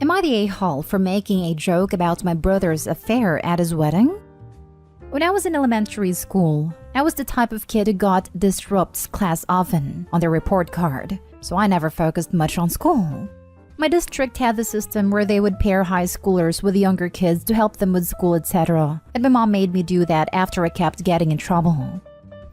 Am I the a-hole for making a joke about my brother's affair at his wedding? When I was in elementary school, I was the type of kid who got disrupts class often on their report card, so I never focused much on school. My district had the system where they would pair high schoolers with younger kids to help them with school, etc. And my mom made me do that after I kept getting in trouble.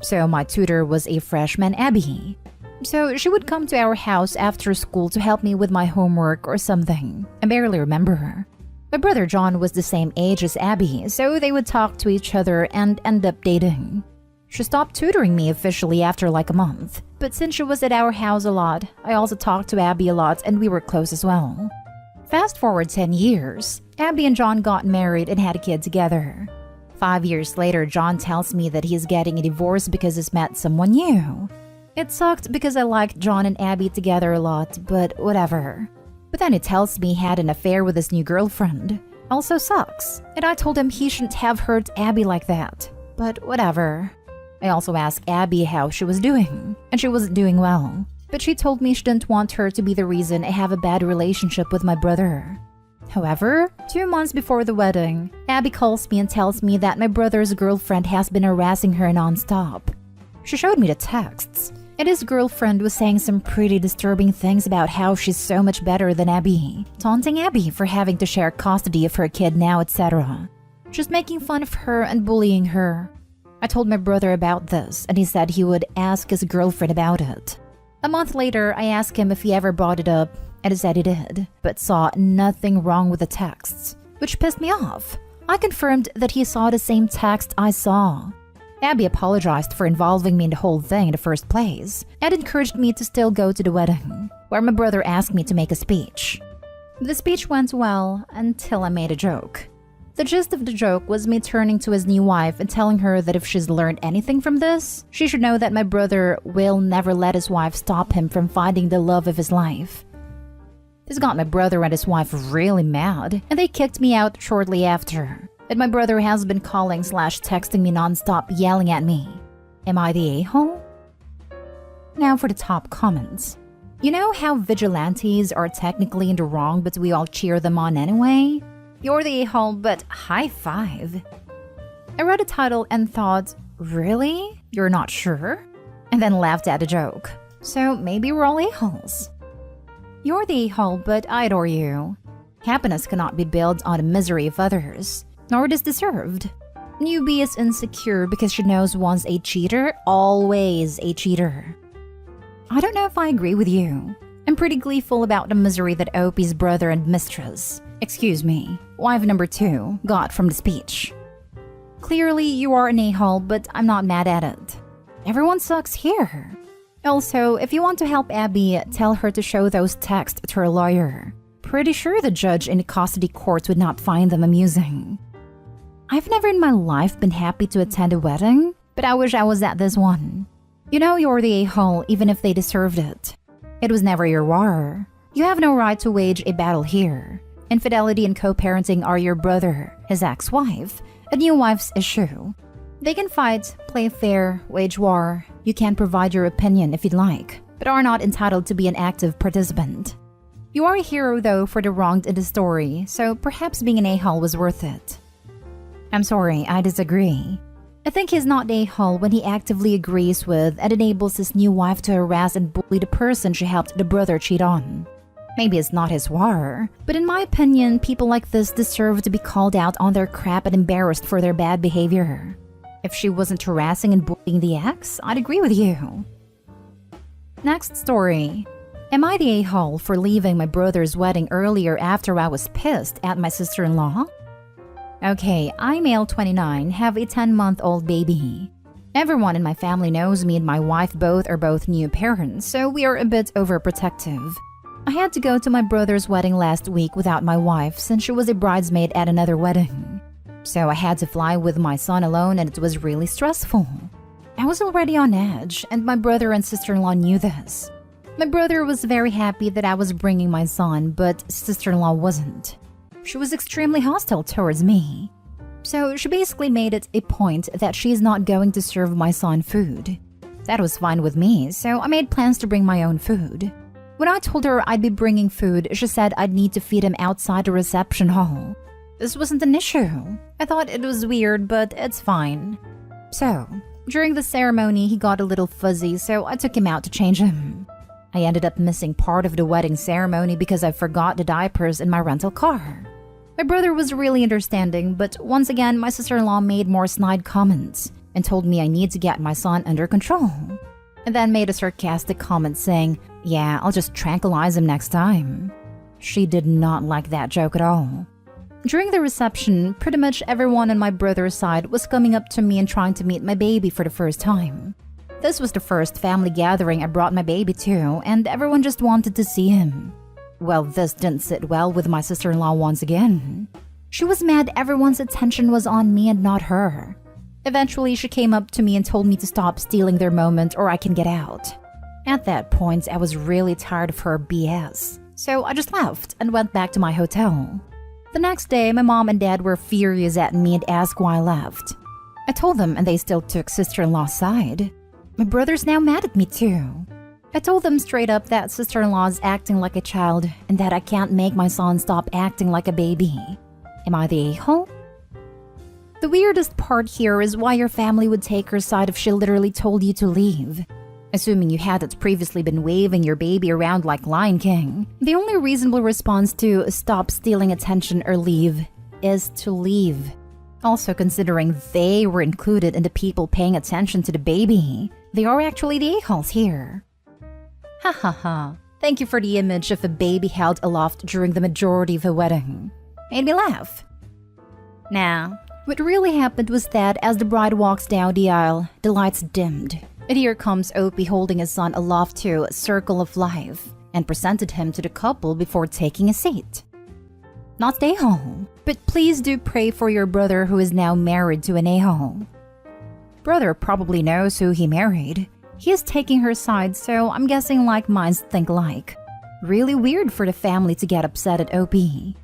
So my tutor was a freshman, Abby. So she would come to our house after school to help me with my homework or something. I barely remember her. My brother John was the same age as Abby, so they would talk to each other and end up dating. She stopped tutoring me officially after like a month, but since she was at our house a lot, I also talked to Abby a lot and we were close as well. Fast forward 10 years, Abby and John got married and had a kid together. 5 years later, John tells me that he's getting a divorce because he's met someone new. It sucked because I liked John and Abby together a lot, but whatever. But then he tells me he had an affair with his new girlfriend. Also sucks. And I told him he shouldn't have hurt Abby like that. But whatever. I also asked Abby how she was doing, and she wasn't doing well. But she told me she didn't want her to be the reason I have a bad relationship with my brother. However, 2 months before the wedding, Abby calls me and tells me that my brother's girlfriend has been harassing her non-stop. She showed me the texts, and his girlfriend was saying some pretty disturbing things about how she's so much better than Abby, taunting Abby for having to share custody of her kid now, etc. Just making fun of her and bullying her. I told my brother about this, and he said he would ask his girlfriend about it. A month later, I asked him if he ever brought it up, and he said he did, but saw nothing wrong with the texts, which pissed me off. I confirmed that he saw the same text I saw. Abby apologized for involving me in the whole thing in the first place, and encouraged me to still go to the wedding, where my brother asked me to make a speech. The speech went well until I made a joke. The gist of the joke was me turning to his new wife and telling her that if she's learned anything from this, she should know that my brother will never let his wife stop him from finding the love of his life. This got my brother and his wife really mad, and they kicked me out shortly after. And my brother has been calling/texting me non-stop, yelling at me. Am I the a-hole? Now for the top comments. You know how vigilantes are technically in the wrong, but we all cheer them on anyway? You're the a-hole, but high five. I read the title and thought, really? You're not sure? And then laughed at the joke. So maybe we're all a-holes. You're the a-hole, but I adore you. Happiness cannot be built on the misery of others, nor it is deserved. Newbie is insecure because she knows once a cheater, always a cheater. I don't know if I agree with you. I'm pretty gleeful about the misery that Opie's brother and mistress, excuse me, wife number 2, got from the speech. Clearly, you are an a-hole, but I'm not mad at it. Everyone sucks here. Also, if you want to help Abby, tell her to show those texts to her lawyer. Pretty sure the judge in the custody courts would not find them amusing. I've never in my life been happy to attend a wedding, but I wish I was at this one. You know you're the a-hole even if they deserved it. It was never your war. You have no right to wage a battle here. Infidelity and co-parenting are your brother, his ex-wife, a new wife's issue. They can fight, play fair, wage war. You can provide your opinion if you'd like, but are not entitled to be an active participant. You are a hero though for the wronged in the story, so perhaps being an a-hole was worth it. I'm sorry, I disagree. I think he's not the a-hole when he actively agrees with and enables his new wife to harass and bully the person she helped the brother cheat on. Maybe it's not his war, but in my opinion, people like this deserve to be called out on their crap and embarrassed for their bad behavior. If she wasn't harassing and bullying the ex, I'd agree with you. Next story. Am I the a-hole for leaving my brother's wedding earlier after I was pissed at my sister-in-law? Okay, I'm male 29, have a 10-month-old baby. Everyone in my family knows me and my wife are both new parents, so we are a bit overprotective. I had to go to my brother's wedding last week without my wife since she was a bridesmaid at another wedding. So I had to fly with my son alone and it was really stressful. I was already on edge and my brother and sister-in-law knew this. My brother was very happy that I was bringing my son, but sister-in-law wasn't. She was extremely hostile towards me. So she basically made it a point that she's not going to serve my son food. That was fine with me, so I made plans to bring my own food. When I told her I'd be bringing food, she said I'd need to feed him outside the reception hall. This wasn't an issue. I thought it was weird, but it's fine. So, during the ceremony, he got a little fuzzy, so I took him out to change him. I ended up missing part of the wedding ceremony because I forgot the diapers in my rental car. My brother was really understanding, but once again, my sister-in-law made more snide comments and told me I need to get my son under control. And then made a sarcastic comment saying, "Yeah, I'll just tranquilize him next time." She did not like that joke at all. During the reception, pretty much everyone on my brother's side was coming up to me and trying to meet my baby for the first time. This was the first family gathering I brought my baby to, and everyone just wanted to see him. Well, this didn't sit well with my sister-in-law once again. She was mad everyone's attention was on me and not her. Eventually, she came up to me and told me to stop stealing their moment or I can get out. At that point, I was really tired of her BS, so I just left and went back to my hotel. The next day, my mom and dad were furious at me and asked why I left. I told them and they still took sister-in-law's side. My brother's now mad at me too. I told them straight up that sister-in-law's acting like a child and that I can't make my son stop acting like a baby. Am I the a-hole? The weirdest part here is why your family would take her side if she literally told you to leave. Assuming you hadn't previously been waving your baby around like Lion King, the only reasonable response to stop stealing attention or leave is to leave. Also considering they were included in the people paying attention to the baby, they are actually the a-holes here. Ha ha ha. Thank you for the image of a baby held aloft during the majority of a wedding. Made me laugh. Now, what really happened was that as the bride walks down the aisle, the lights dimmed. And here comes Opie holding his son aloft to a circle of life and presented him to the couple before taking a seat. Not the a-hole, but please do pray for your brother who is now married to an a-hole. Brother probably knows who he married. He is taking her side, so I'm guessing like minds think alike. Really weird for the family to get upset at Opie.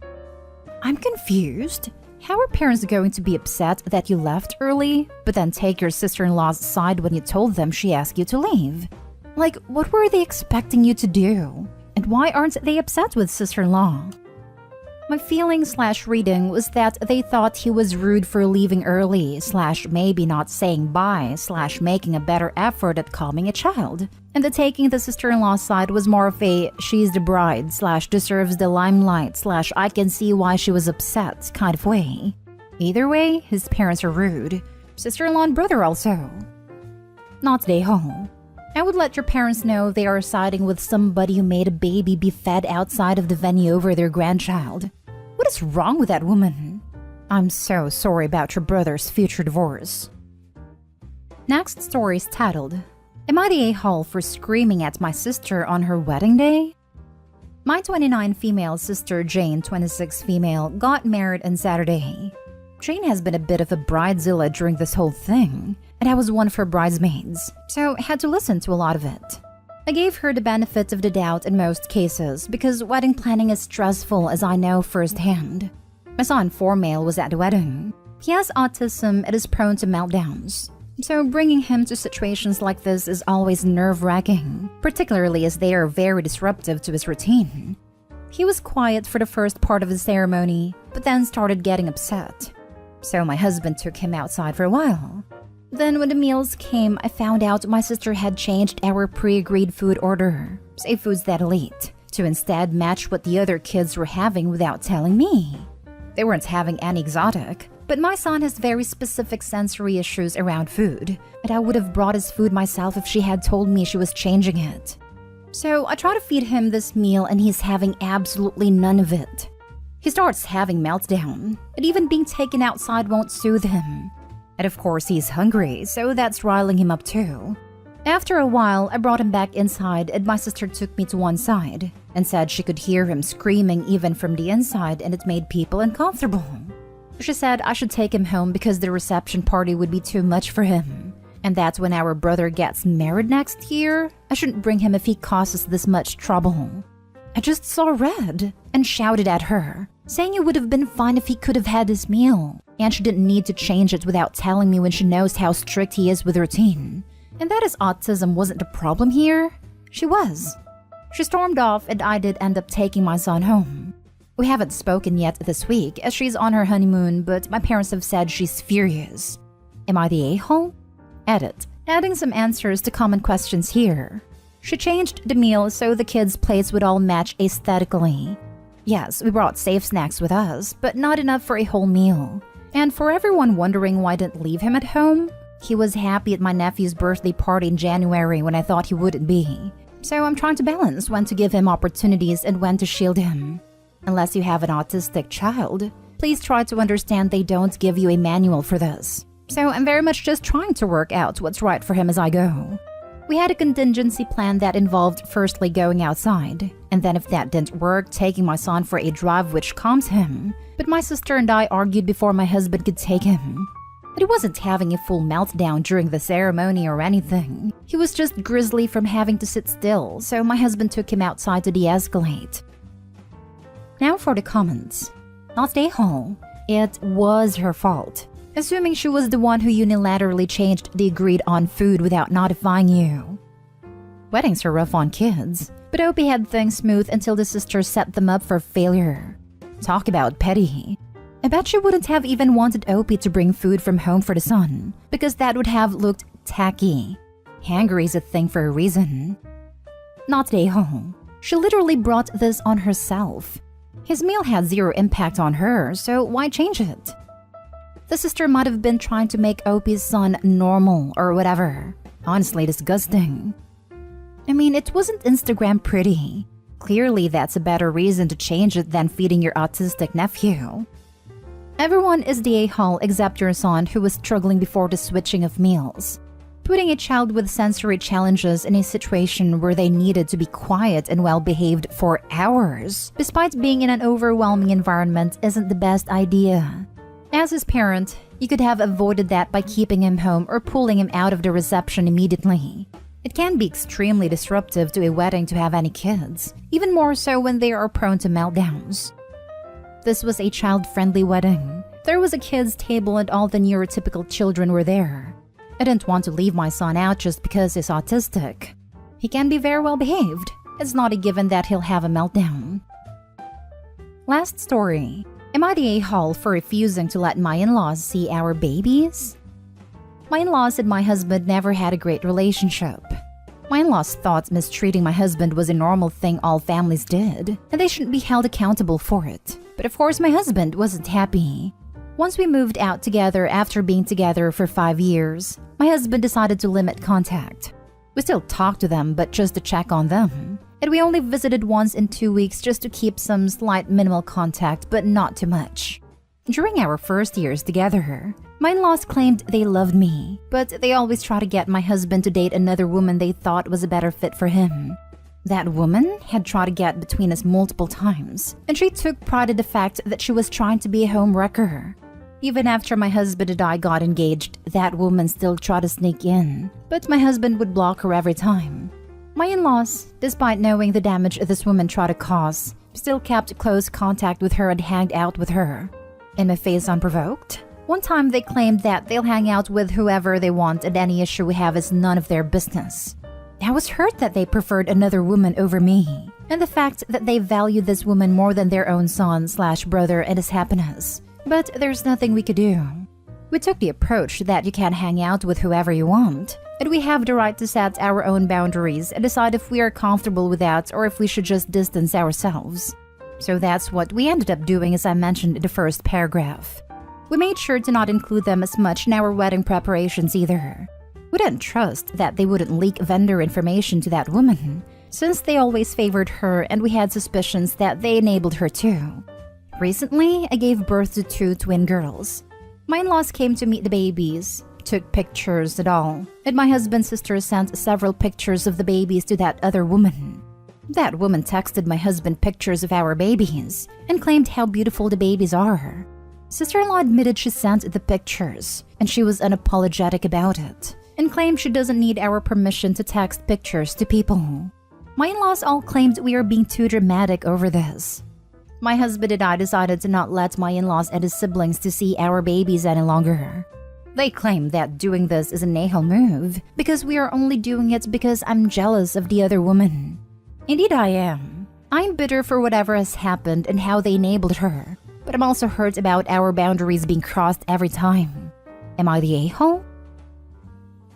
I'm confused. How are parents going to be upset that you left early, but then take your sister-in-law's side when you told them she asked you to leave? Like, what were they expecting you to do? And why aren't they upset with sister-in-law? My feeling/reading was that they thought he was rude for leaving early / maybe not saying bye / making a better effort at calming a child. And the taking the sister-in-law side was more of a she's the bride / deserves the limelight / I can see why she was upset kind of way. Either way, his parents are rude. Sister-in-law and brother also. Not the a-hole. I would let your parents know they are siding with somebody who made a baby be fed outside of the venue over their grandchild. What is wrong with that woman? I'm so sorry about your brother's future divorce. Next story is titled, Am I the a-hole for screaming at my sister on her wedding day? My 29 female sister Jane, 26 female, got married on Saturday. Jane has been a bit of a bridezilla during this whole thing, and I was one of her bridesmaids, so had to listen to a lot of it. I gave her the benefit of the doubt in most cases because wedding planning is stressful as I know firsthand. My son, 4 male, was at the wedding. He has autism and is prone to meltdowns, so bringing him to situations like this is always nerve-wracking, particularly as they are very disruptive to his routine. He was quiet for the first part of the ceremony, but then started getting upset. So my husband took him outside for a while. Then when the meals came, I found out my sister had changed our pre-agreed food order, say foods that I'll eat, to instead match what the other kids were having without telling me. They weren't having any exotic, but my son has very specific sensory issues around food, and I would have brought his food myself if she had told me she was changing it. So I try to feed him this meal and he's having absolutely none of it. He starts having meltdown, and even being taken outside won't soothe him. And of course he's hungry, so that's riling him up too. After a while, I brought him back inside and my sister took me to one side and said she could hear him screaming even from the inside and it made people uncomfortable. She said I should take him home because the reception party would be too much for him. And that when our brother gets married next year, I shouldn't bring him if he causes this much trouble. I just saw red and shouted at her, saying it would have been fine if he could have had his meal, and she didn't need to change it without telling me when she knows how strict he is with routine. And that his autism wasn't the problem here. She was. She stormed off and I did end up taking my son home. We haven't spoken yet this week as she's on her honeymoon, but my parents have said she's furious. Am I the a-hole? Edit. Adding some answers to common questions here. She changed the meal so the kids' plates would all match aesthetically. Yes, we brought safe snacks with us, but not enough for a whole meal. And for everyone wondering why I didn't leave him at home, he was happy at my nephew's birthday party in January when I thought he wouldn't be. So I'm trying to balance when to give him opportunities and when to shield him. Unless you have an autistic child, please try to understand they don't give you a manual for this. So I'm very much just trying to work out what's right for him as I go. We had a contingency plan that involved firstly going outside, and then if that didn't work, taking my son for a drive which calms him. But my sister and I argued before my husband could take him. But he wasn't having a full meltdown during the ceremony or anything. He was just grizzly from having to sit still, so my husband took him outside to de-escalate. Now for the comments. Not the a-hole. It was her fault. Assuming she was the one who unilaterally changed the agreed-on food without notifying you. Weddings are rough on kids, but Opie had things smooth until the sisters set them up for failure. Talk about petty. I bet she wouldn't have even wanted Opie to bring food from home for the son, because that would have looked tacky. Hangry is a thing for a reason. Not the a-hole. She literally brought this on herself. His meal had zero impact on her, so why change it? The sister might have been trying to make Opie's son normal or whatever. Honestly disgusting. I mean, it wasn't Instagram pretty. Clearly that's a better reason to change it than feeding your autistic nephew. Everyone is the a-hole except your son who was struggling before the switching of meals. Putting a child with sensory challenges in a situation where they needed to be quiet and well-behaved for hours, despite being in an overwhelming environment, isn't the best idea. As his parent, you could have avoided that by keeping him home or pulling him out of the reception immediately. It can be extremely disruptive to a wedding to have any kids, even more so when they are prone to meltdowns. This was a child-friendly wedding. There was a kids' table and all the neurotypical children were there. I didn't want to leave my son out just because he's autistic. He can be very well behaved. It's not a given that he'll have a meltdown. Last story. Am I the a-hole for refusing to let my in-laws see our babies? My in-laws and my husband never had a great relationship. My in-laws thought mistreating my husband was a normal thing all families did, and they shouldn't be held accountable for it. But of course my husband wasn't happy. Once we moved out together after being together for 5 years, my husband decided to limit contact. We still talk to them, but just to check on them. And we only visited once in 2 weeks just to keep some slight minimal contact, but not too much. During our first years together, my in-laws claimed they loved me, but they always try to get my husband to date another woman they thought was a better fit for him. That woman had tried to get between us multiple times, and she took pride in the fact that she was trying to be a home wrecker. Even after my husband and I got engaged, that woman still tried to sneak in, but my husband would block her every time. My in-laws, despite knowing the damage this woman tried to cause, still kept close contact with her and hanged out with her. In my face unprovoked? One time they claimed that they'll hang out with whoever they want and any issue we have is none of their business. I was hurt that they preferred another woman over me, and the fact that they valued this woman more than their own son/brother and his happiness. But there's nothing we could do. We took the approach that you can hang out with whoever you want, and we have the right to set our own boundaries and decide if we are comfortable with that or if we should just distance ourselves. So that's what we ended up doing, as I mentioned in the first paragraph. We made sure to not include them as much in our wedding preparations either. We didn't trust that they wouldn't leak vendor information to that woman, since they always favored her and we had suspicions that they enabled her too. Recently, I gave birth to 2 twin girls. My in-laws came to meet the babies, took pictures and all, and my husband's sister sent several pictures of the babies to that other woman. That woman texted my husband pictures of our babies and claimed how beautiful the babies are. Sister-in-law admitted she sent the pictures, and she was unapologetic about it, and claimed she doesn't need our permission to text pictures to people. My in-laws all claimed we are being too dramatic over this. My husband and I decided to not let my in-laws and his siblings to see our babies any longer. They claim that doing this is a a-hole move because we are only doing it because I'm jealous of the other woman. Indeed I am. I'm bitter for whatever has happened and how they enabled her. But I'm also hurt about our boundaries being crossed every time. Am I the a-hole?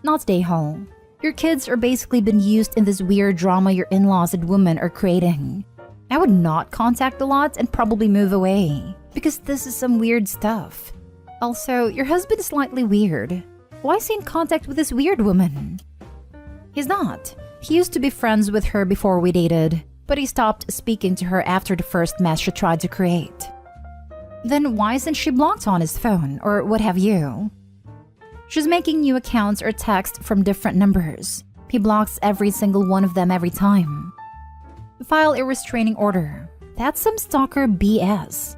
Not the a-hole. Your kids are basically been used in this weird drama your in-laws and women are creating. I would not contact the lot and probably move away, because this is some weird stuff. Also, your husband is slightly weird. Why is he in contact with this weird woman? He's not. He used to be friends with her before we dated, but he stopped speaking to her after the first mess she tried to create. Then why isn't she blocked on his phone, or what have you? She's making new accounts or text from different numbers. He blocks every single one of them every time. File a restraining order. That's some stalker BS.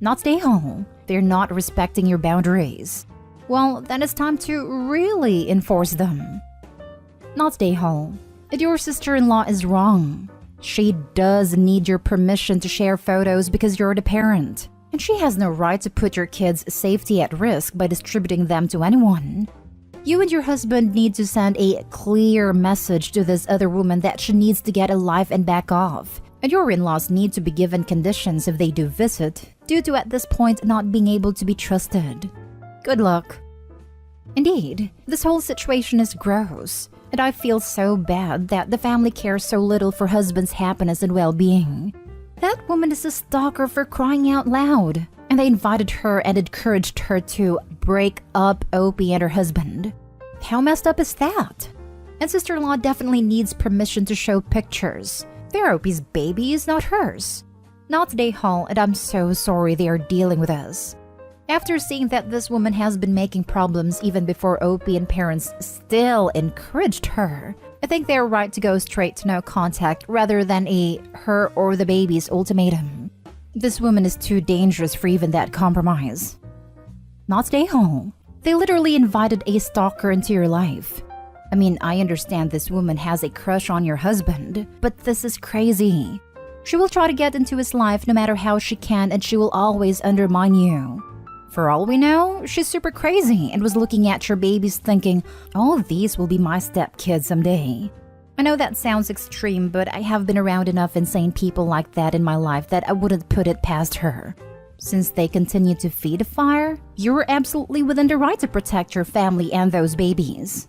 Not stay home. They're not respecting your boundaries. Well, then it's time to really enforce them. Not stay home. Your sister-in-law is wrong. She does need your permission to share photos because you're the parent. And she has no right to put your kids' safety at risk by distributing them to anyone. You and your husband need to send a clear message to this other woman that she needs to get a life and back off. And your in-laws need to be given conditions if they do visit, due to at this point not being able to be trusted. Good luck. Indeed, this whole situation is gross, and I feel so bad that the family cares so little for husband's happiness and well-being. That woman is a stalker for crying out loud, and they invited her and encouraged her to break up Opie and her husband. How messed up is that? And sister-in-law definitely needs permission to show pictures. They're Opie's babies, not hers. Not today, Hall, and I'm so sorry they are dealing with us. After seeing that this woman has been making problems even before Opie and parents still encouraged her, I think they're right to go straight to no contact rather than a her or the baby's ultimatum. This woman is too dangerous for even that compromise. Not stay home. They literally invited a stalker into your life. I mean, I understand this woman has a crush on your husband, but this is crazy. She will try to get into his life no matter how she can, and she will always undermine you. For all we know, she's super crazy and was looking at your babies thinking, oh, these will be my stepkids someday. I know that sounds extreme, but I have been around enough insane people like that in my life that I wouldn't put it past her. Since they continue to feed the fire, you're absolutely within the right to protect your family and those babies.